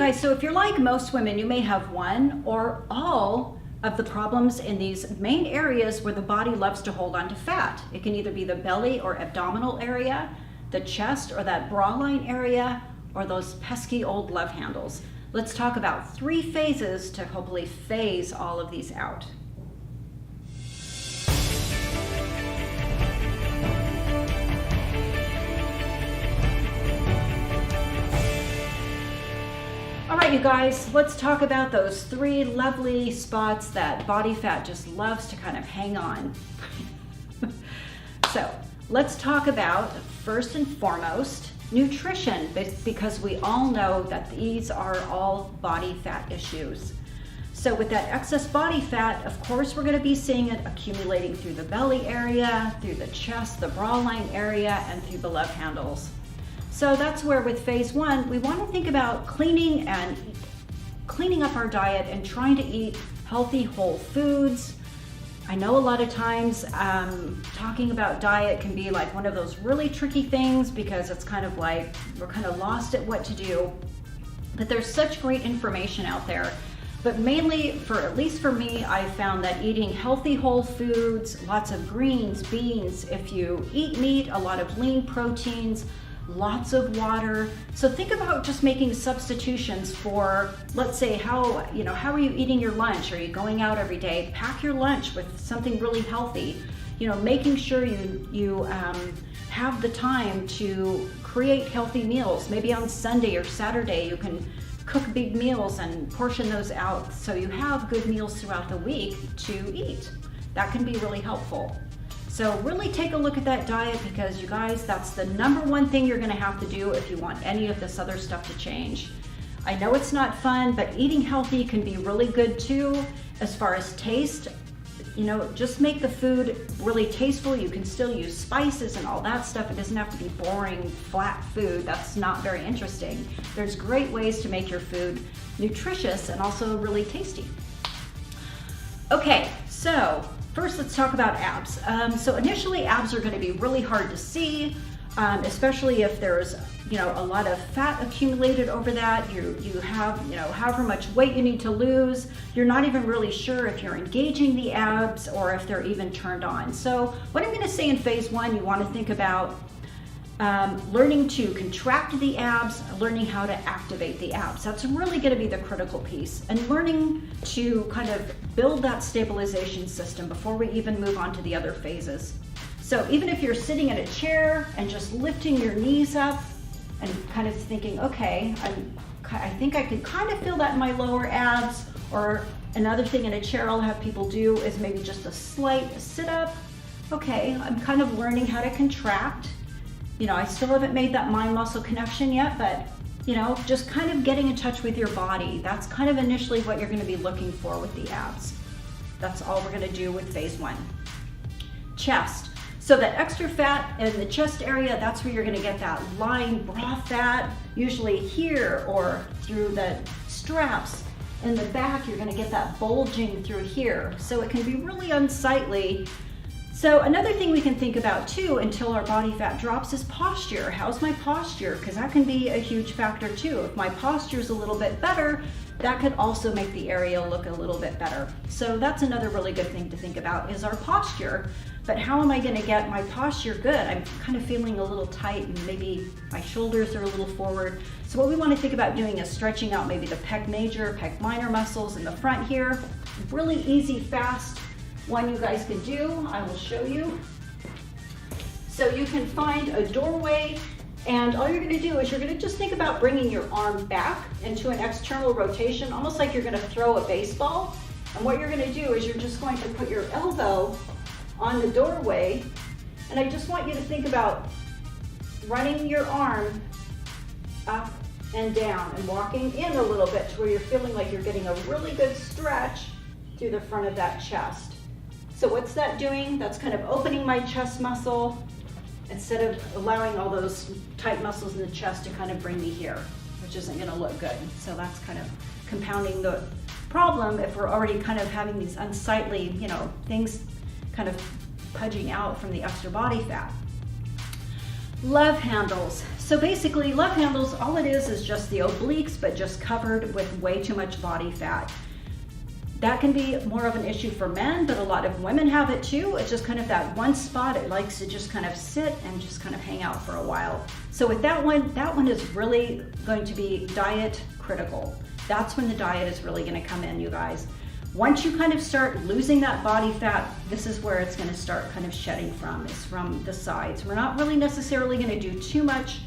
guys, so if you're like most women, you may have one or all of the problems in these main areas where the body loves to hold on to fat. It can either be the belly or abdominal area, the chest or that bra line area, or those pesky old love handles. Let's talk about 3 phases to hopefully phase all of these out. All right, you guys, let's talk about those 3 lovely spots that body fat just loves to kind of hang on. So let's talk about, first and foremost, nutrition, because we all know that these are all body fat issues. So with that excess body fat, of course, we're going to be seeing it accumulating through the belly area, through the chest, the bra line area, and through the love handles. So that's where with phase 1, we want to think about cleaning up our diet and trying to eat healthy whole foods. I know a lot of times talking about diet can be like one of those really tricky things because it's kind of like we're kind of lost at what to do. But there's such great information out there. But mainly, at least for me, I found that eating healthy whole foods, lots of greens, beans, if you eat meat, a lot of lean proteins, lots of water. So think about just making substitutions for, let's say, how are you eating your lunch? Are you going out every day? Pack your lunch with something really healthy. Making sure you have the time to create healthy meals. Maybe on Sunday or Saturday you can cook big meals and portion those out so you have good meals throughout the week to eat. That can be really helpful. So really take a look at that diet, because you guys, that's the number one thing you're gonna have to do if you want any of this other stuff to change. I know it's not fun, but eating healthy can be really good too. As far as taste, just make the food really tasteful. You can still use spices and all that stuff. It doesn't have to be boring, flat food. That's not very interesting. There's great ways to make your food nutritious and also really tasty. Okay, so first, let's talk about abs. So initially, abs are going to be really hard to see, especially if there's a lot of fat accumulated over that. You have however much weight you need to lose. You're not even really sure if you're engaging the abs or if they're even turned on. So what I'm going to say in phase 1, you want to think about learning to contract the abs, learning how to activate the abs. That's really going to be the critical piece, and learning to kind of build that stabilization system before we even move on to the other phases. So even if you're sitting in a chair and just lifting your knees up and kind of thinking, okay, I think I can kind of feel that in my lower abs. Or another thing in a chair I'll have people do is maybe just a slight sit up. Okay, I'm kind of learning how to contract. I still haven't made that mind muscle connection yet, but just kind of getting in touch with your body. That's kind of initially what you're going to be looking for with the abs. That's all we're going to do with phase 1. Chest. So that extra fat in the chest area, that's where you're going to get that lying bra fat, usually here or through the straps. In the back, you're going to get that bulging through here. So it can be really unsightly. So another thing we can think about too, until our body fat drops, is posture. How's my posture? Because that can be a huge factor too. If my posture is a little bit better, that could also make the area look a little bit better. So that's another really good thing to think about, is our posture. But how am I going to get my posture good? I'm kind of feeling a little tight and maybe my shoulders are a little forward. So what we want to think about doing is stretching out maybe the pec major, pec minor muscles in the front here. Really easy, fast one you guys can do. I will show you. So you can find a doorway, and all you're going to do is you're going to just think about bringing your arm back into an external rotation, almost like you're going to throw a baseball. And what you're going to do is you're just going to put your elbow on the doorway, and I just want you to think about running your arm up and down and walking in a little bit to where you're feeling like you're getting a really good stretch through the front of that chest. So what's that doing? That's kind of opening my chest muscle instead of allowing all those tight muscles in the chest to kind of bring me here, which isn't going to look good. So that's kind of compounding the problem if we're already kind of having these unsightly, things kind of pudging out from the extra body fat. Love handles. So basically, love handles, all it is just the obliques, but just covered with way too much body fat. That can be more of an issue for men, but a lot of women have it too. It's just kind of that one spot. It likes to just kind of sit and just kind of hang out for a while. So with that one is really going to be diet critical. That's when the diet is really going to come in, you guys. Once you kind of start losing that body fat, this is where it's going to start kind of shedding from, is from the sides. We're not really necessarily going to do too much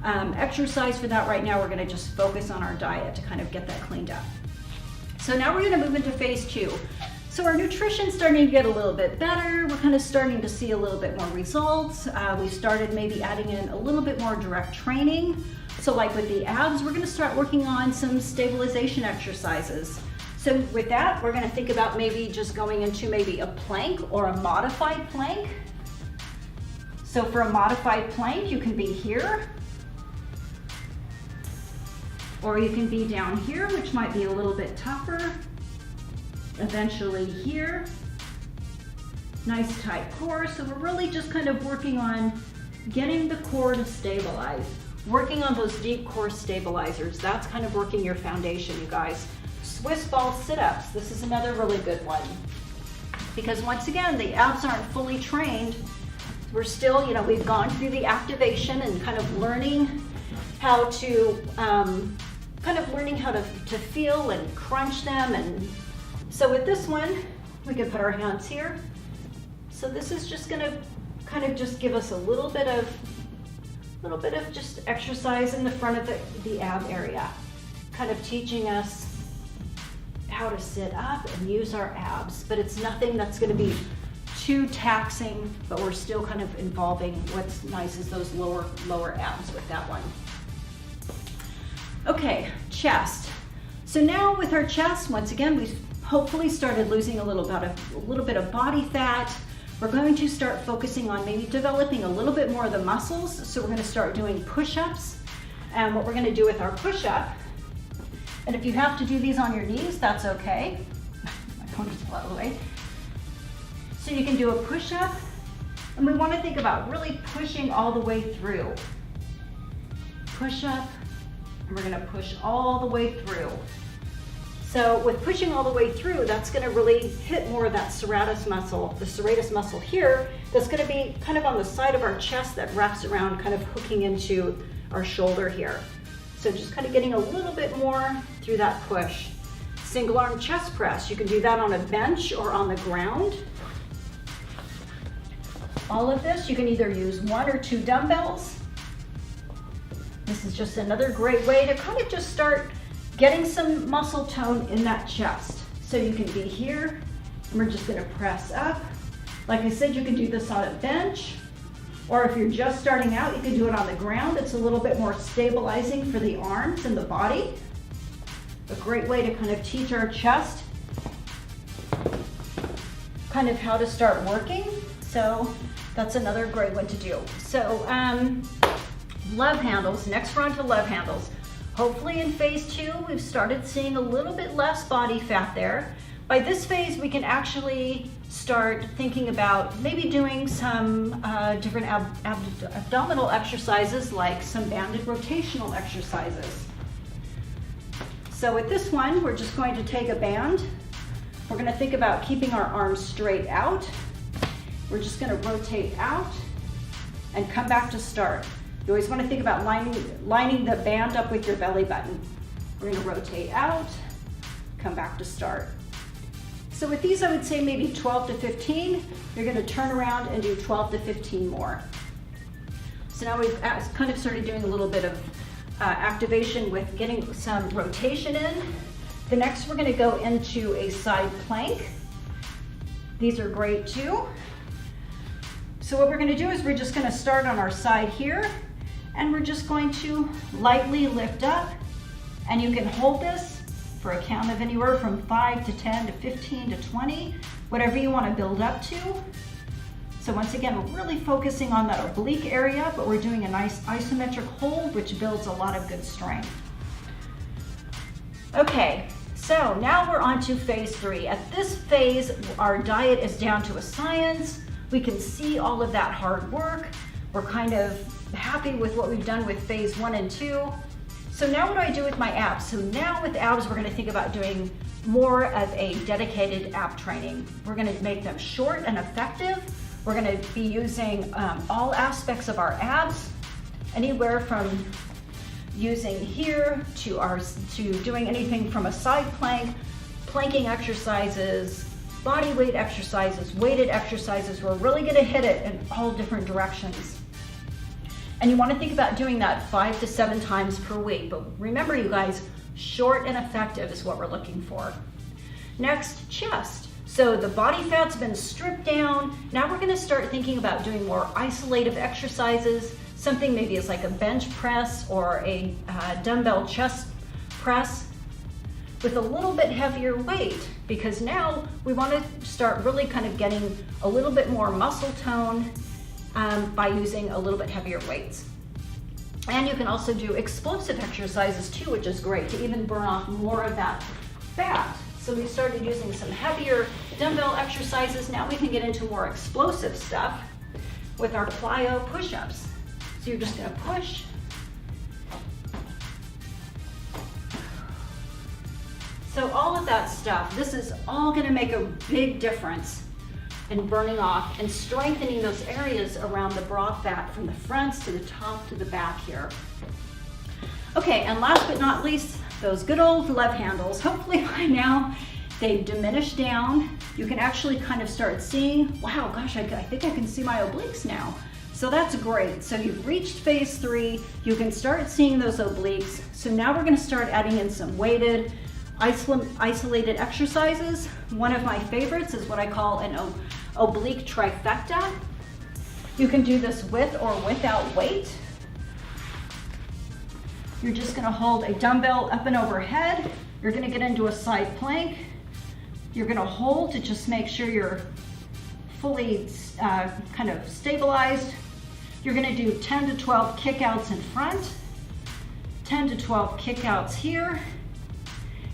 exercise for that right now. We're going to just focus on our diet to kind of get that cleaned up. So now we're going to move into phase 2. So our nutrition's starting to get a little bit better. We're kind of starting to see a little bit more results. We started maybe adding in a little bit more direct training. So like with the abs, we're going to start working on some stabilization exercises. So with that, we're going to think about maybe just going into maybe a plank or a modified plank. So for a modified plank, you can be here, or you can be down here, which might be a little bit tougher. Eventually here. Nice tight core. So we're really just kind of working on getting the core to stabilize. Working on those deep core stabilizers. That's kind of working your foundation, you guys. Swiss ball sit-ups. This is another really good one. Because once again, the abs aren't fully trained. We're still, we've gone through the activation and kind of learning how to to feel and crunch them. And so with this one, we can put our hands here. So this is just going to kind of just give us a little bit of just exercise in the front of the ab area, kind of teaching us how to sit up and use our abs. But it's nothing that's going to be too taxing, but we're still kind of involving. What's nice is those lower abs with that one. Okay, chest. So now with our chest, once again, we've hopefully started losing a little bit of body fat. We're going to start focusing on maybe developing a little bit more of the muscles. So we're going to start doing push-ups. And what we're going to do with our push-up, and if you have to do these on your knees, that's okay. My phone just fell out of the way. So you can do a push-up, and we want to think about really pushing all the way through. Push up, and we're going to push all the way through. So with pushing all the way through, that's going to really hit more of that serratus muscle, the serratus muscle here, that's going to be kind of on the side of our chest that wraps around, kind of hooking into our shoulder here. So just kind of getting a little bit more through that push. Single arm chest press, you can do that on a bench or on the ground. All of this, you can either use 1 or 2 dumbbells. This is just another great way to kind of just start getting some muscle tone in that chest. So you can be here, and we're just going to press up. Like I said, you can do this on a bench, or if you're just starting out, you can do it on the ground. It's a little bit more stabilizing for the arms and the body. A great way to kind of teach our chest kind of how to start working. So that's another great one to do. So love handles. Next, we're on to love handles. Hopefully in phase 2, we've started seeing a little bit less body fat there. By this phase, we can actually start thinking about maybe doing some different abdominal exercises, like some banded rotational exercises. So with this one, we're just going to take a band. We're going to think about keeping our arms straight out. We're just going to rotate out and come back to start. You always want to think about lining the band up with your belly button. We're going to rotate out, come back to start. So with these, I would say maybe 12 to 15. You're going to turn around and do 12 to 15 more. So now we've kind of started doing a little bit of activation with getting some rotation in. The next, we're going to go into a side plank. These are great too. So what we're going to do is we're just going to start on our side here, and we're just going to lightly lift up, and you can hold this for a count of anywhere from 5 to 10 to 15 to 20, whatever you want to build up to. So once again, we're really focusing on that oblique area, but we're doing a nice isometric hold, which builds a lot of good strength. Okay, so now we're on to phase 3. At this phase, our diet is down to a science. We can see all of that hard work. We're kind of happy with what we've done with phase 1 and 2. So now what do I do with my abs? So now with abs, we're gonna think about doing more of a dedicated ab training. We're gonna make them short and effective. We're gonna be using all aspects of our abs, anywhere from using here to doing anything from a side plank, planking exercises, body weight exercises, weighted exercises. We're really gonna hit it in all different directions. And you wanna think about doing that 5 to 7 times per week. But remember, you guys, short and effective is what we're looking for. Next, chest. So the body fat's been stripped down. Now we're gonna start thinking about doing more isolative exercises. Something maybe is like a bench press or a dumbbell chest press with a little bit heavier weight, because now we want to start really kind of getting a little bit more muscle tone by using a little bit heavier weights. And you can also do explosive exercises too, which is great to even burn off more of that fat. So we started using some heavier dumbbell exercises. Now we can get into more explosive stuff with our plyo push-ups. So you're just gonna push. So all of that stuff, this is all gonna make a big difference in burning off and strengthening those areas around the bra fat from the fronts to the top to the back here. Okay, and last but not least, those good old love handles. Hopefully by now they've diminished down. You can actually kind of start seeing, wow, gosh, I think I can see my obliques now. So that's great. So you've reached phase 3, you can start seeing those obliques. So now we're gonna start adding in some weighted, isolated exercises. One of my favorites is what I call an oblique trifecta. You can do this with or without weight. You're just gonna hold a dumbbell up and overhead. You're gonna get into a side plank. You're gonna hold to just make sure you're fully kind of stabilized. You're gonna do 10 to 12 kickouts in front, 10 to 12 kickouts here,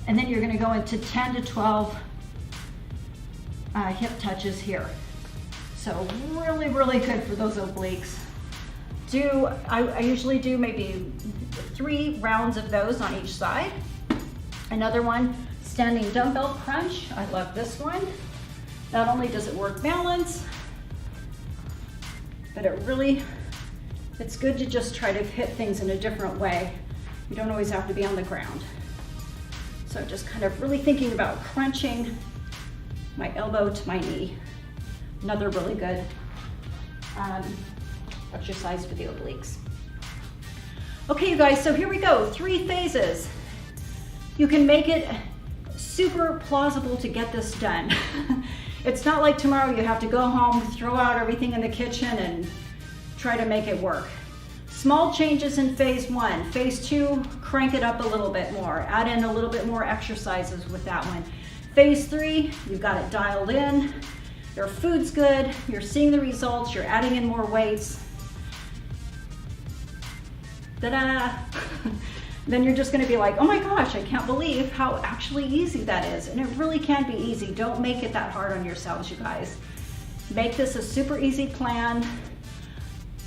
and then you're gonna go into 10 to 12 hip touches here. So really, really good for those obliques. I usually do maybe 3 rounds of those on each side. Another one, standing dumbbell crunch. I love this one. Not only does it work balance, but it's good to just try to hit things in a different way. You don't always have to be on the ground. So just kind of really thinking about crunching my elbow to my knee. Another really good exercise for the obliques. Okay, you guys, so here we go, 3 phases. You can make it super plausible to get this done. It's not like tomorrow you have to go home, throw out everything in the kitchen and try to make it work. Small changes in phase 1. Phase 2, crank it up a little bit more. Add in a little bit more exercises with that one. Phase 3, you've got it dialed in. Your food's good, you're seeing the results, you're adding in more weights. Ta-da! Then you're just gonna be like, oh my gosh, I can't believe how actually easy that is. And it really can be easy. Don't make it that hard on yourselves, you guys. Make this a super easy plan,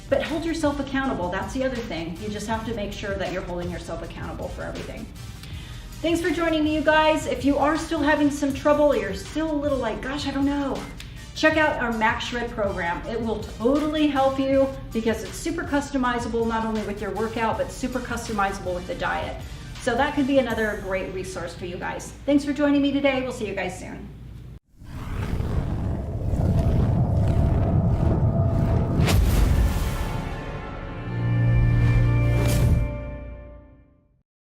but hold yourself accountable. That's the other thing. You just have to make sure that you're holding yourself accountable for everything. Thanks for joining me, you guys. If you are still having some trouble, or you're still a little like, gosh, I don't know, check out our Max Shred program. It will totally help you because it's super customizable, not only with your workout, but super customizable with the diet. So that could be another great resource for you guys. Thanks for joining me today. We'll see you guys soon.